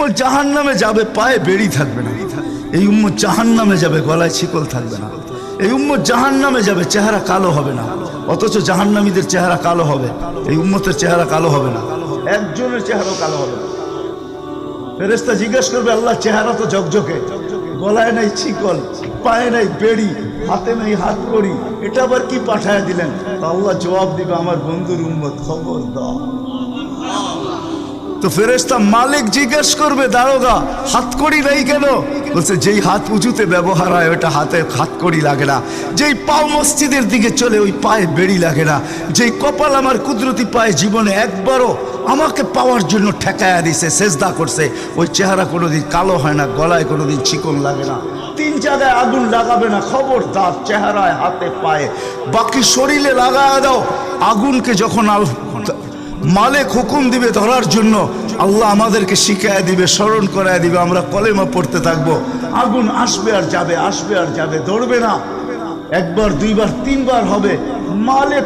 উম্মত জাহান্নামে যাবে, পায়ে বেড়ি থাকবে না। এই উম্মত জাহান্নামে যাবে, গলায় শিকল থাকবে না। এই উম্মত জাহান্নামে যাবে, চেহারা কালো হবে না। অথচ জাহান্নামীদের চেহারা কালো হবে, এই উম্মতের চেহারা কালো হবে না। একজনের চেহারাও কালো হবে না। ফেরেশতা জিজ্ঞেস করবে, আল্লাহ চেহারা তো ঝকঝকে, গলায় নাই শিকল, পায়ে নাই বেড়ি, হাতে নাই হাত করি, এটা আবার কি পাঠায় দিলেন? আল্লাহ জবাব দিবে, আমার বন্ধুর উম্মত, খবর দাও। তো ফেরেশতা মালিক জিজ্ঞেস করবে, দারোগা হাতকড়ি নেই কেন? বলছে, যেই হাত উঁচুতে ব্যবহার হয় ওটা হাতে হাতকড়ি লাগে না। যেই পাও মসজিদের দিকে চলে ওই পায়ে বেড়ি লাগে না। যেই কপাল আমার কুদরতি পায়ে জীবনে একবারও আমাকে পাওয়ার জন্য ঠেকায়া দিছে, সেজদা করছে, ওই চেহারা কোনোদিন কালো হয় না, গলায় কোনোদিন চিকন লাগে না। 3 জায়গায় আগুন লাগাবে না, খবরদার। চেহারায়, হাতে, পায়ে, বাকি শরীরে লাগায়া দাও। আগুনকে যখন মালিক হুকুম দিবে ধরার জন্য, আল্লাহ আমাদেরকে শিখায় দিবে, স্মরণ করায় দিবে, আমরা কলেমা পড়তে থাকবো। আগুন আসবে আর যাবে, আসবে আর যাবে, ধরবে না। একবার, দুইবার, 3বার হবে। মালিক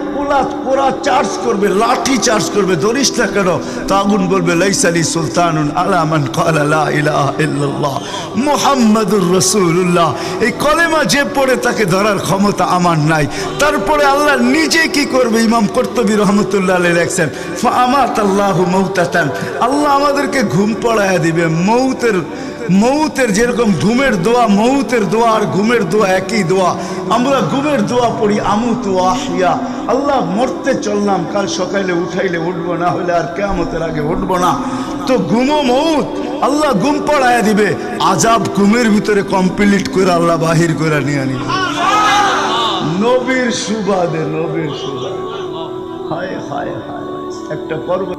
পোড়া চার্জ করবে, লাঠি চার্জ করবে, ধরিস না কেন? তো আগুন বলবে, লাইসালি সুলতানুন আলা মান ক্বালা লা ইলাহা ইল্লাল্লাহ মুহাম্মাদুর রাসূলুল্লাহ। এই কলেমা যে পড়ে তাকে ধরার ক্ষমতা আমার নাই। তারপরে আল্লাহ নিজে কি করবে? ইমাম কুরতুবী রাহমাতুল্লাহ আলাইহি লেখছেন, ফাআমাতাল্লাহু মাউতাতান, আল্লাহ আমাদেরকে ঘুম পড়ায়া দিবে। মৌতের যেরকম ঘুমের দোয়া, মৌতের দোয়া আর ঘুমের দোয়া একই দোয়া। আমরা ঘুমের দোয়া পড়ি, আমুতু আহিয়া, আল্লাহ মরতে চললাম, কাল সকালে উঠাইলে উঠবো, না হলে আর কিয়ামতের আগে উঠবো না। তো ঘুমো মৌত, আল্লাহ ঘুম পড়ায়া দিবে। আজাব ঘুমের ভিতরে কমপ্লিট করে আল্লাহ বাহির করে নিয়ে আনিবে। নবীর সুবাদে, নবীর সুবাদে। হায় হায় হায়, একটা পর্ব।